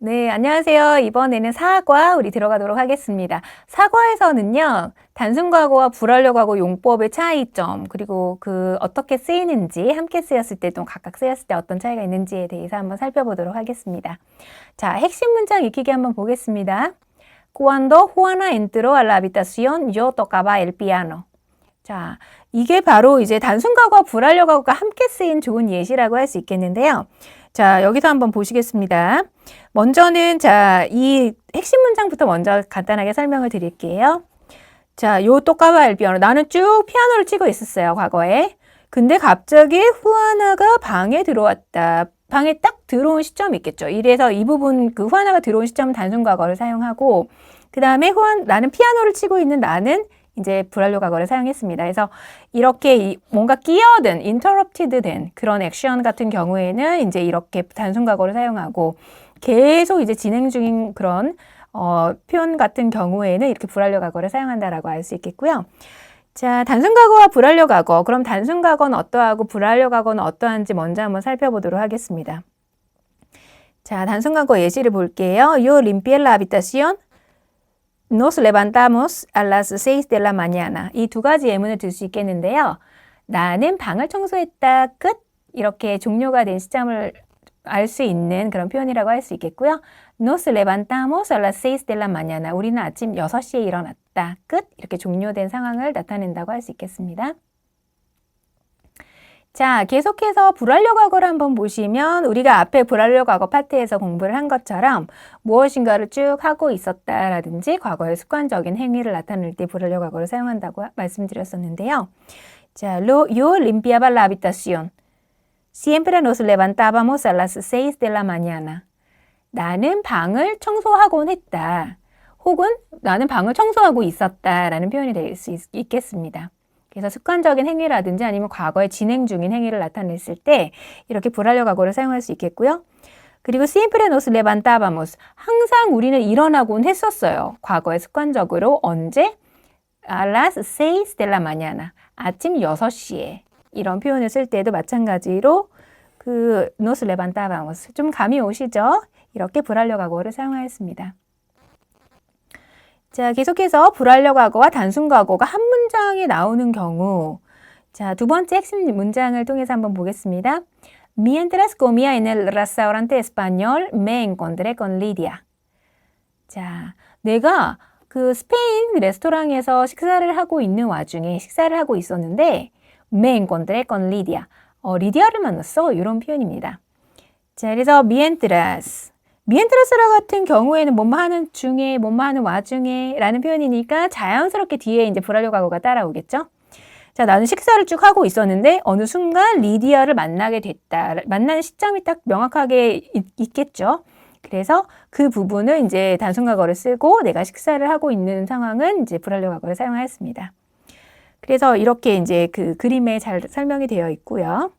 네, 안녕하세요. 이번에는 사과 우리 들어가도록 하겠습니다. 사과에서는요, 단순과거와 불완료과거 용법의 차이점, 그리고 그 어떻게 쓰이는지, 함께 쓰였을 때 또 각각 쓰였을 때 어떤 차이가 있는지에 대해서 한번 살펴보도록 하겠습니다. 자, 핵심 문장 익히기 한번 보겠습니다. Cuando Juana entró a la habitación, yo tocaba el piano. 자, 이게 바로 이제 단순과거와 불완료과거가 함께 쓰인 좋은 예시라고 할 수 있겠는데요. 자, 여기서 한번 보시겠습니다. 먼저는 자, 이 핵심 문장부터 먼저 간단하게 설명을 드릴게요. 자, 요 또까바 엘피아노. 나는 쭉 피아노를 치고 있었어요, 과거에. 근데 갑자기 후아나가 방에 들어왔다. 방에 딱 들어온 시점이 있겠죠. 이래서 이 부분, 그 후아나가 들어온 시점은 단순과거를 사용하고, 그 다음에 나는 피아노를 치고 있는 나는 이제 불완료 과거를 사용했습니다. 그래서 이렇게 뭔가 끼어든, interrupted 된 그런 액션 같은 경우에는 이제 이렇게 단순 과거를 사용하고 계속 이제 진행 중인 그런 표현 같은 경우에는 이렇게 불완료 과거를 사용한다라고 알 수 있겠고요. 자, 단순 과거와 불완료 과거. 그럼 단순 과거는 어떠하고 불완료 과거는 어떠한지 먼저 한번 살펴보도록 하겠습니다. 자, 단순 과거 예시를 볼게요. Yo limpié la habitación. Nos levantamos a las 6 de la mañana. 이 두 가지 예문을 들 수 있겠는데요. 나는 방을 청소했다. 끝. 이렇게 종료가 된 시점을 알 수 있는 그런 표현이라고 할 수 있겠고요. Nos levantamos a las 6 de la mañana. 우리는 아침 6시에 일어났다. 끝. 이렇게 종료된 상황을 나타낸다고 할 수 있겠습니다. 자, 계속해서 불완료 과거를 한번 보시면 우리가 앞에 불완료 과거 파트에서 공부를 한 것처럼 무엇인가를 쭉 하고 있었다라든지 과거의 습관적인 행위를 나타낼 때 불완료 과거를 사용한다고 말씀드렸었는데요. 자, yo limpiaba la habitación. Siempre nos levantábamos a las 6 de la mañana. 나는 방을 청소하곤 했다. 혹은 나는 방을 청소하고 있었다라는 표현이 될 수 있겠습니다. 그래서 습관적인 행위라든지 아니면 과거에 진행 중인 행위를 나타냈을 때 이렇게 불완료 과거를 사용할 수 있겠고요. 그리고 siempre nos levantábamos. 항상 우리는 일어나곤 했었어요. 과거에 습관적으로 언제? A las 6 de la mañana. 아침 6시에. 이런 표현을 쓸 때도 마찬가지로 그 nos levantábamos. 좀 감이 오시죠? 이렇게 불완료 과거를 사용하였습니다. 자, 계속해서 불완료 과거와 단순 과거가 한 문장에 나오는 경우, 자, 두 번째 핵심 문장을 통해서 한번 보겠습니다. Mientras comía en el restaurante español, me encontré con Lidia. 자, 내가 그 스페인 레스토랑에서 식사를 하고 있는 와중에 식사를 하고 있었는데, me encontré con Lidia. 리디아를 만났어. 이런 표현입니다. 자, 그래서 미엔트라스라 같은 경우에는 뭐뭐 하는 중에, 뭐뭐 하는 와중에 라는 표현이니까 자연스럽게 뒤에 이제 불완료 과거가 따라오겠죠. 자, 나는 식사를 쭉 하고 있었는데 어느 순간 리디아를 만나게 됐다. 만나는 시점이 딱 명확하게 있겠죠. 그래서 그 부분을 이제 단순 과거를 쓰고 내가 식사를 하고 있는 상황은 이제 불완료 과거를 사용하였습니다. 그래서 이렇게 이제 그 그림에 잘 설명이 되어 있고요.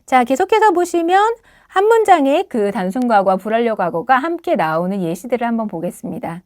자, 계속해서 보시면 한 문장에 그 단순 과거와 불완료 과거가 함께 나오는 예시들을 한번 보겠습니다.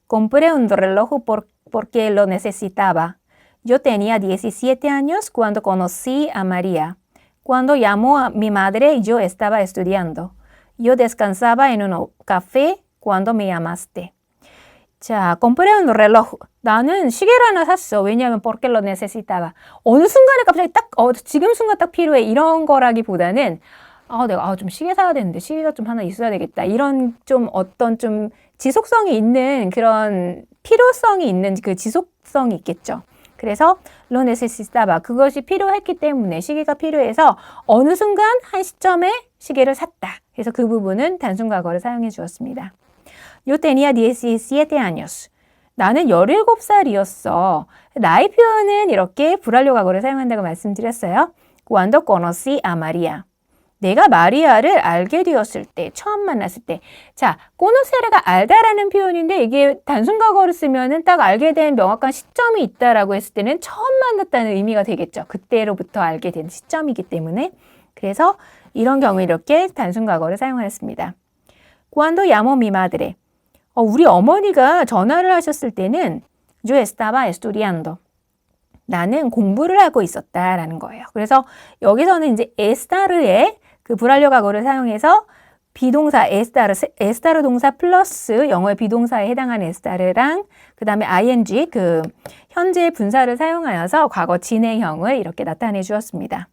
Compré un reloj porque lo necesitaba. Yo tenía 17 años cuando conocí a María. Cuando llamó a mi madre, yo estaba estudiando. Yo descansaba en un café cuando me llamaste. 자, compré un reloj. 나는 시계를 하나 샀어. 왜냐하면 porque lo necesitaba. 어느 순간에 갑자기 딱 지금 순간 딱 필요해. 이런 거라기보다는 내가 좀 시계 사야 되는데 시계가 좀 하나 있어야 되겠다. 이런 좀 어떤 좀 지속성이 있는 그런 필요성이 있는 그 지속성이 있겠죠. 그래서 lo necesitaba. 그것이 필요했기 때문에 시계가 필요해서 어느 순간 한 시점에 시계를 샀다. 그래서 그 부분은 단순 과거를 사용해 주었습니다. Yo tenía 17 años. 나는 17살이었어. 나이 표현은 이렇게 불완료 과거를 사용한다고 말씀드렸어요. Cuando conocí a María. 내가 마리아를 알게 되었을 때, 처음 만났을 때. 자, conocer가 알다라는 표현인데 이게 단순 과거를 쓰면은 딱 알게 된 명확한 시점이 있다라고 했을 때는 처음 만났다는 의미가 되겠죠. 그때로부터 알게 된 시점이기 때문에. 그래서 이런 경우에 이렇게 단순 과거를 사용하였습니다. Cuando llamó mi madre. 우리 어머니가 전화를 하셨을 때는 Yo estaba estudiando. 나는 공부를 하고 있었다라는 거예요. 그래서 여기서는 이제 esta르의 그 불완료 과거를 사용해서 비동사 에스타르 동사 플러스 영어의 비동사에 해당하는 에스타르랑 그 다음에 ing 그 현재 분사를 사용하여서 과거 진행형을 이렇게 나타내 주었습니다.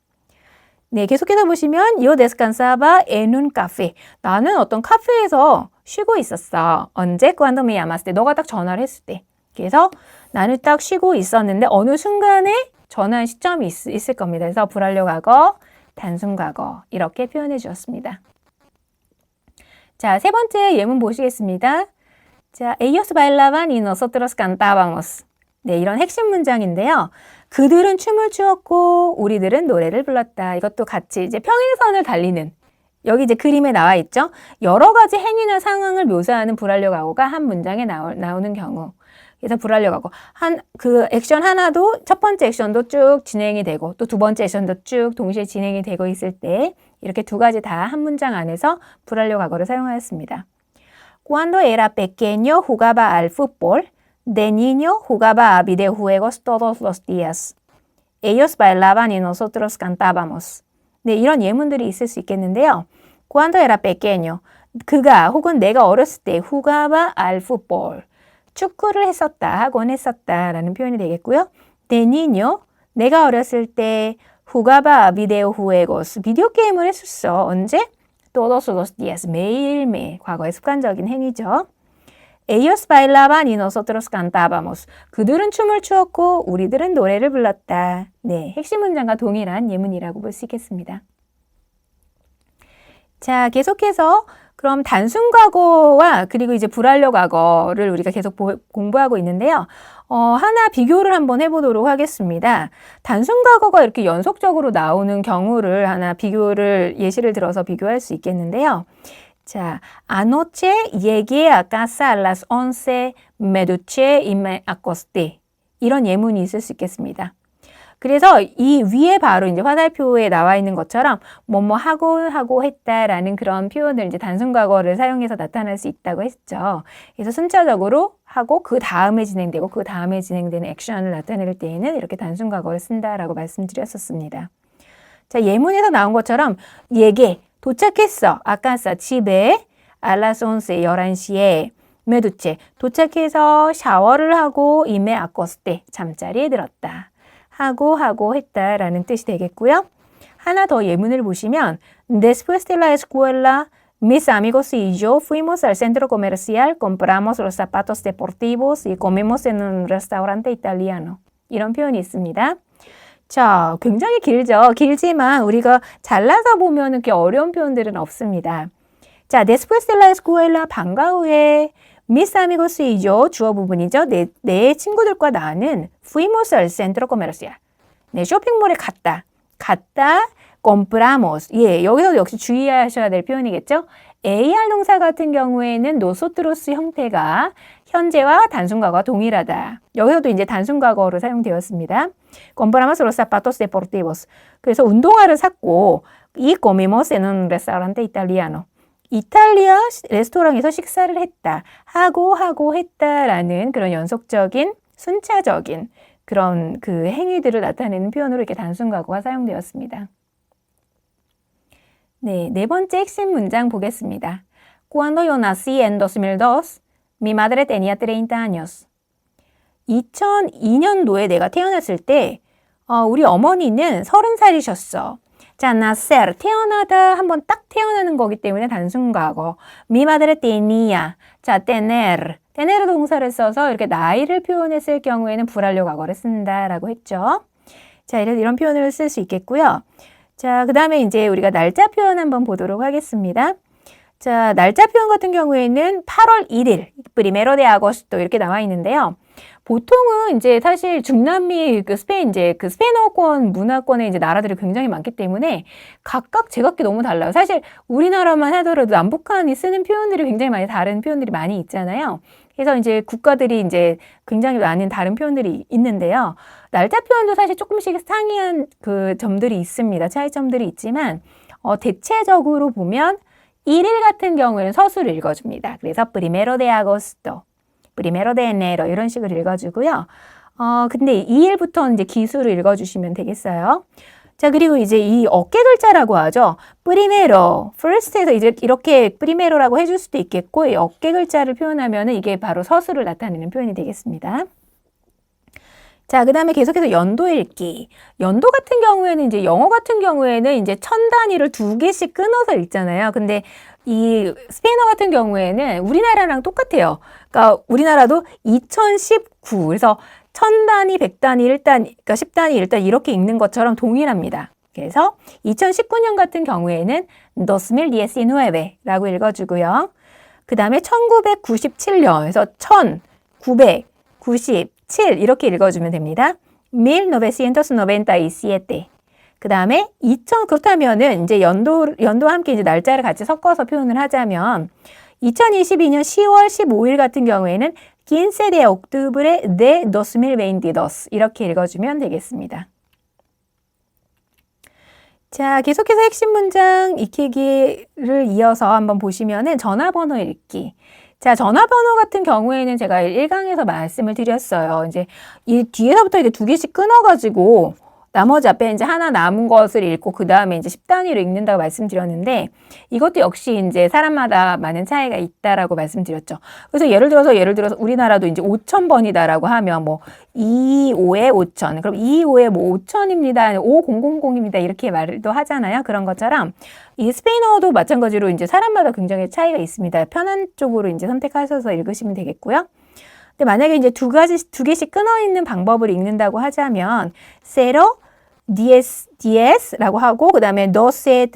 네, 계속해서 보시면 Yo descansaba en un café. 나는 어떤 카페에서 쉬고 있었어. 언제? Cuando me llamaste. 너가 딱 전화를 했을 때. 그래서 나는 딱 쉬고 있었는데 어느 순간에 전화한 시점이 있을 겁니다. 그래서 불완료 과거, 단순 과거 이렇게 표현해 주었습니다. 자, 세 번째 예문 보시겠습니다. 자, ellos bailaban y nosotros cantábamos. 네, 이런 핵심 문장인데요. 그들은 춤을 추었고 우리들은 노래를 불렀다. 이것도 같이 이제 평행선을 달리는 여기 이제 그림에 나와 있죠. 여러 가지 행위나 상황을 묘사하는 불완료 과거가 한 문장에 나오는 경우. 그래서 불완료 과거 그 액션 하나도 첫 번째 액션도 쭉 진행이 되고 또 두 번째 액션도 쭉 동시에 진행이 되고 있을 때 이렇게 두 가지 다 한 문장 안에서 불완료 과거를 사용하였습니다. Cuando era pequeño jugaba al fútbol. De niño jugaba a videojuegos todos los días. Ellos bailaban y nosotros cantábamos. 네, 이런 예문들이 있을 수 있겠는데요. Cuando era pequeño, 그가 혹은 내가 어렸을 때 jugaba al fútbol. 축구를 했었다, 하곤 했었다라는 표현이 되겠고요. De niño, 내가 어렸을 때 jugaba a videojuegos. 비디오 게임을 했었어. 언제? Todos los días. 매일매일. 과거의 습관적인 행위죠. Ellos bailaban y nosotros cantábamos. 그들은 춤을 추었고 우리들은 노래를 불렀다. 네, 핵심 문장과 동일한 예문이라고 볼 수 있겠습니다. 자, 계속해서 그럼 단순 과거와 그리고 이제 불완료 과거를 우리가 계속 공부하고 있는데요. 하나 비교를 한번 해보도록 하겠습니다. 단순 과거가 이렇게 연속적으로 나오는 경우를 하나 예시를 들어서 비교할 수 있겠는데요. 자, anoche llegué a casa a las 11, me duché y me acosté. 이런 예문이 있을 수 있겠습니다. 그래서 이 위에 바로 이제 화살표에 나와 있는 것처럼 뭐뭐 하고 했다라는 그런 표현을 이제 단순 과거를 사용해서 나타낼 수 있다고 했죠. 그래서 순차적으로 하고 그 다음에 진행되고 그 다음에 진행되는 액션을 나타낼 때에는 이렇게 단순 과거를 쓴다라고 말씀드렸었습니다. 자, 예문에서 나온 것처럼 얘게 도착했어. 아까서 집에 알라스 11시에 메두체 도착해서 샤워를 하고 이메 아코스테 잠자리에 들었다. 하고 했다라는 뜻이 되겠고요. 하나 더 예문을 보시면 Después de la escuela, mis amigos y yo fuimos al centro comercial, compramos los zapatos deportivos y comimos en un restaurante italiano. 이런 표현이 있습니다. 자, 굉장히 길죠. 길지만 우리가 잘라서 보면 이렇게 어려운 표현들은 없습니다. 자, después de la escuela, 방과 후에 mis amigos y yo, 주어 부분이죠. 내 친구들과 나는 fuimos al centro comercial. 네, 쇼핑몰에 갔다. compramos. 예, 여기서 역시 주의하셔야 될 표현이겠죠. AR 동사 같은 경우에는 nosotros 형태가 현재와 단순 과거와 동일하다. 여기서도 이제 단순 과거로 사용되었습니다. compramos los zapatos deportivos. 그래서 운동화를 샀고 y comimos en un restaurante italiano. 이탈리아 레스토랑에서 식사를 했다. 하고 했다라는 그런 연속적인 순차적인 그런 그 행위들을 나타내는 표현으로 이렇게 단순 과거가 사용되었습니다. 네, 네 번째 핵심 문장 보겠습니다. Cuando yo nací en 2002, mi madre tenía 30 años. 2002년도에 내가 태어났을 때 우리 어머니는 30살이셨어. 자, nacer, 태어나다 한번 딱 태어나는 거기 때문에 단순 과거. Mi madre tenía. 자, tener 동사를 써서 이렇게 나이를 표현했을 경우에는 불완료 과거를 쓴다라고 했죠. 자, 이런 표현을 쓸 수 있겠고요. 자, 그 다음에 이제 우리가 날짜 표현 한번 보도록 하겠습니다. 자, 날짜 표현 같은 경우에는 8월 1일, primero de agosto 이렇게 나와 있는데요. 보통은 이제 사실 중남미 스페인 스페인어권 문화권의 이제 나라들이 굉장히 많기 때문에 각각 제각기 너무 달라요. 사실 우리나라만 하더라도 남북한이 쓰는 표현들이 굉장히 많이 다른 표현들이 많이 있잖아요. 그래서 이제 국가들이 이제 굉장히 많은 다른 표현들이 있는데요. 날짜 표현도 사실 조금씩 상이한 그 점들이 있습니다. 차이점들이 있지만 대체적으로 보면 1일 같은 경우에는 서술을 읽어줍니다. 그래서 primero de agosto, primero de enero 이런 식으로 읽어주고요. 근데 2일부터는 이제 기수를 읽어주시면 되겠어요. 자, 그리고 이제 이 어깨 글자라고 하죠. 프리메로, first에서 이제 이렇게 프리메로라고 해줄 수도 있겠고, 이 어깨 글자를 표현하면은 이게 바로 서술을 나타내는 표현이 되겠습니다. 자, 그 다음에 계속해서 연도 읽기. 연도 같은 경우에는 이제 영어 같은 경우에는 이제 천 단위를 2개씩 끊어서 읽잖아요. 근데 이 스페인어 같은 경우에는 우리나라랑 똑같아요. 그러니까 우리나라도 2019. 그래서 1000단위, 100단위, 1단위, 그러니까 10단위, 1단위 이렇게 읽는 것처럼 동일합니다. 그래서 2019년 같은 경우에는 2019라고 읽어주고요. 그 다음에 1997년, 그래서 1997 이렇게 읽어주면 됩니다. 1997. 그 다음에 2000, 그렇다면은 이제 연도와 함께 이제 날짜를 같이 섞어서 표현을 하자면 2022년 10월 15일 같은 경우에는 15 de octubre de 2022 이렇게 읽어주면 되겠습니다. 자, 계속해서 핵심 문장 익히기를 이어서 한번 보시면은 전화번호 읽기. 자, 전화번호 같은 경우에는 제가 1강에서 말씀을 드렸어요. 이제 이 뒤에서부터 이제 2개씩 끊어가지고 나머지 앞에 이제 하나 남은 것을 읽고 그 다음에 이제 10단위로 읽는다고 말씀드렸는데 이것도 역시 이제 사람마다 많은 차이가 있다라고 말씀드렸죠. 그래서 예를 들어서 우리나라도 이제 5,000번이다라고 하면 뭐 225에 5,000 그럼 225에 뭐 5,000입니다. 5000입니다. 이렇게 말도 하잖아요. 그런 것처럼 이 스페인어도 마찬가지로 이제 사람마다 굉장히 차이가 있습니다. 편한 쪽으로 이제 선택하셔서 읽으시면 되겠고요. 근데 만약에 이제 2개씩 끊어 있는 방법을 읽는다고 하자면 0, 10라고 하고 그 다음에 12,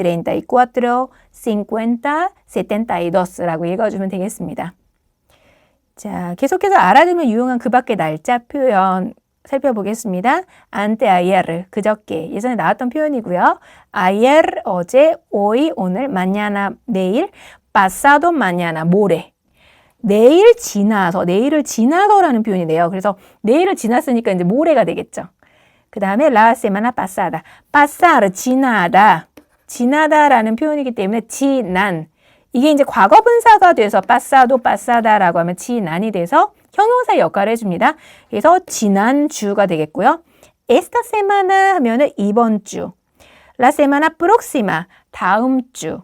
34, 50, 72라고 읽어주면 되겠습니다. 자, 계속해서 알아두면 유용한 그 밖의 날짜 표현 살펴보겠습니다. ante ayer, 그저께, 예전에 나왔던 표현이고요. ayer, 어제, hoy, 오늘, mañana, 내일, pasado mañana, 모레. 내일을 지나서라는 표현이네요. 그래서 내일을 지났으니까 이제 모레가 되겠죠. 그 다음에 la semana pasada, pasar, 지나다라는 표현이기 때문에 지난. 이게 이제 과거 분사가 돼서 pasado, pasada라고 하면 지난이 돼서 형용사 역할을 해줍니다. 그래서 지난주가 되겠고요. esta semana 하면은 이번 주. la semana próxima, 다음 주,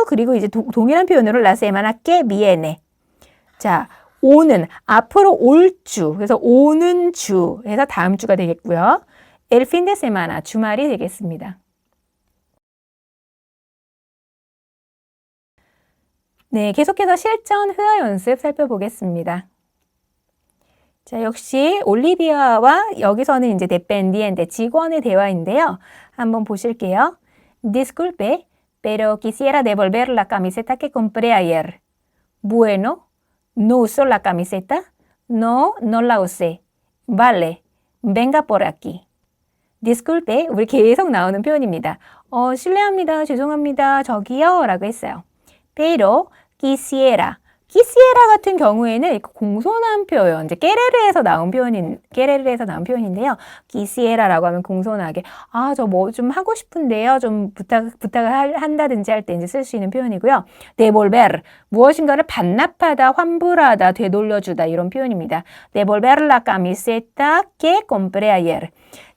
그리고 이제 동일한 표현으로 la semana que viene. 자, 오는, 앞으로 올 주, 그래서 오는 주 해서 다음 주가 되겠고요. el fin de semana, 주말이 되겠습니다. 네, 계속해서 실전 회화 연습 살펴보겠습니다. 자, 역시 올리비아와 여기서는 이제 dependiente, 직원의 대화인데요. 한번 보실게요. Disculpe, pero quisiera devolver la camiseta que compré ayer. Bueno. No uso la camiseta. No, no la usé. Vale, venga por aquí. Disculpe, 우리 계속 나오는 표현입니다. 실례합니다. 죄송합니다. 저기요. 라고 했어요. Pero quisiera 같은 경우에는 공손한 표현, 이제 깨레르에서 나온 표현인데요. quisiera라고 하면 공손하게, 저 뭐 좀 하고 싶은데요. 좀 부탁을 한다든지 할 때 이제 쓸 수 있는 표현이고요. devolver, 무엇인가를 반납하다, 환불하다, 되돌려주다 이런 표현입니다. devolver la camiseta que compré ayer.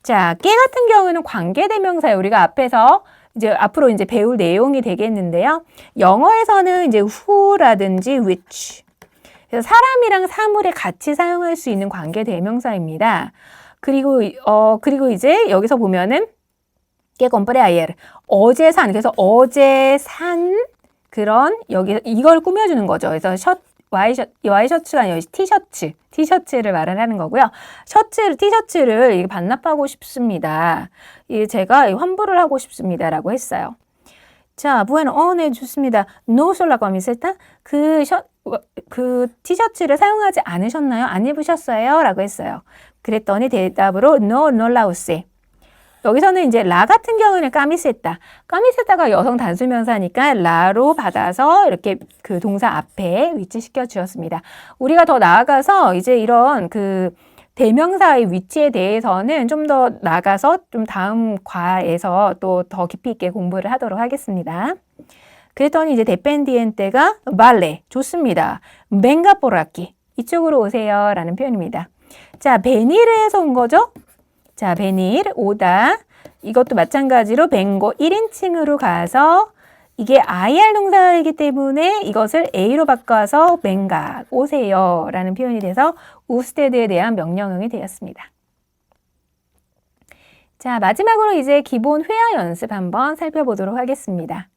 자, que 같은 경우는 관계대명사예요. 우리가 앞에서 이제 앞으로 이제 배울 내용이 되겠는데요. 영어에서는 이제 who라든지 which. 그래서 사람이랑 사물에 같이 사용할 수 있는 관계 대명사입니다. 그리고 이제 여기서 보면은 que compré ayer. 어제 산. 그래서 어제 산 그런 여기 이걸 꾸며주는 거죠. 그래서 와이셔츠가 아니라 티셔츠를 말을 하는 거고요. 티셔츠를 반납하고 싶습니다. 제가 환불을 하고 싶습니다라고 했어요. 자, bueno, 네, 좋습니다. No uso la camiseta. 그 티셔츠를 사용하지 않으셨나요? 안 입으셨어요? 라고 했어요. 그랬더니 대답으로 No, no la usé. 여기서는 이제 라 같은 경우는 까미세타가 여성 단수명사니까 라로 받아서 이렇게 그 동사 앞에 위치시켜 주었습니다. 우리가 더 나아가서 이제 이런 그 대명사의 위치에 대해서는 좀 더 나가서 좀 다음 과에서 또 더 깊이 있게 공부를 하도록 하겠습니다. 그랬더니 이제 dependiente가 vale, 좋습니다. venga por aquí, 이쪽으로 오세요 라는 표현입니다. 자, venir에서 온 거죠. 자, venir, 오다. 이것도 마찬가지로 뱅고 1인칭으로 가서 이게 IR 동사이기 때문에 이것을 A로 바꿔서 뱅가 오세요 라는 표현이 돼서 우스테드에 대한 명령형이 되었습니다. 자, 마지막으로 이제 기본 회화 연습 한번 살펴보도록 하겠습니다.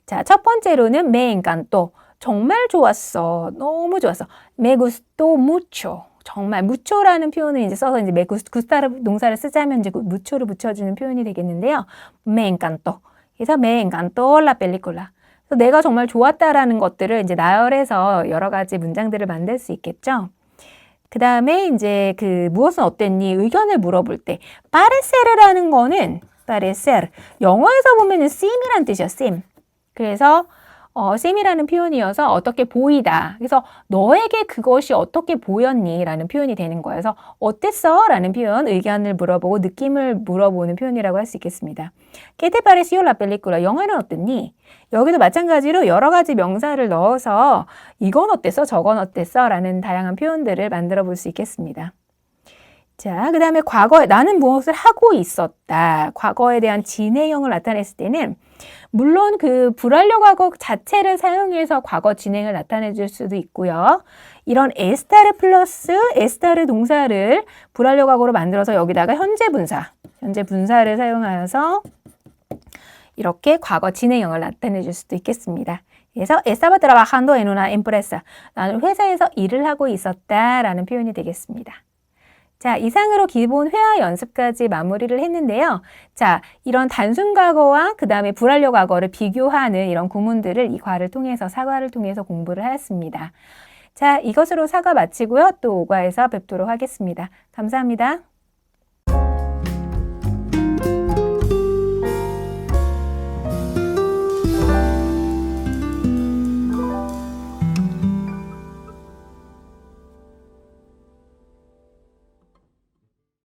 자, 첫 번째로는 me encantó. 정말 좋았어. 너무 좋았어. me gustó mucho. 정말 mucho라는 표현을 이제 써서 이제 me gusta를 동사를 쓰자면 이제 mucho를 붙여주는 표현이 되겠는데요. me encantó. 그래서 me encantó la película. 그래서 내가 정말 좋았다라는 것들을 이제 나열해서 여러 가지 문장들을 만들 수 있겠죠. 그 다음에 이제 그 무엇은 어땠니? 의견을 물어볼 때 parecer이라는 거는 parecer. 영어에서 보면은 seem이란 뜻이요. seem. 그래서 seem이라는 표현이어서 어떻게 보이다. 그래서 너에게 그것이 어떻게 보였니? 라는 표현이 되는 거예요. 그래서 어땠어? 라는 표현, 의견을 물어보고 느낌을 물어보는 표현이라고 할 수 있겠습니다. ¿Qué te pareció la película? 영화는 어땠니? 여기도 마찬가지로 여러 가지 명사를 넣어서 이건 어땠어? 저건 어땠어? 라는 다양한 표현들을 만들어 볼 수 있겠습니다. 자, 그 다음에 과거에 나는 무엇을 하고 있었다. 과거에 대한 진행형을 나타냈을 때는 물론 그 불완료 과거 자체를 사용해서 과거 진행을 나타내 줄 수도 있고요. 이런 에스타르 플러스 에스타르 동사를 불완료 과거로 만들어서 여기다가 현재 분사를 사용하여서 이렇게 과거 진행형을 나타내 줄 수도 있겠습니다. 그래서 estaba trabajando en una empresa. 나는 회사에서 일을 하고 있었다라는 표현이 되겠습니다. 자, 이상으로 기본 회화 연습까지 마무리를 했는데요. 자, 이런 단순 과거와 그 다음에 불완료 과거를 비교하는 이런 구문들을 이 과를 통해서, 사과를 통해서 공부를 하였습니다. 자, 이것으로 사과 마치고요. 또 5과에서 뵙도록 하겠습니다. 감사합니다.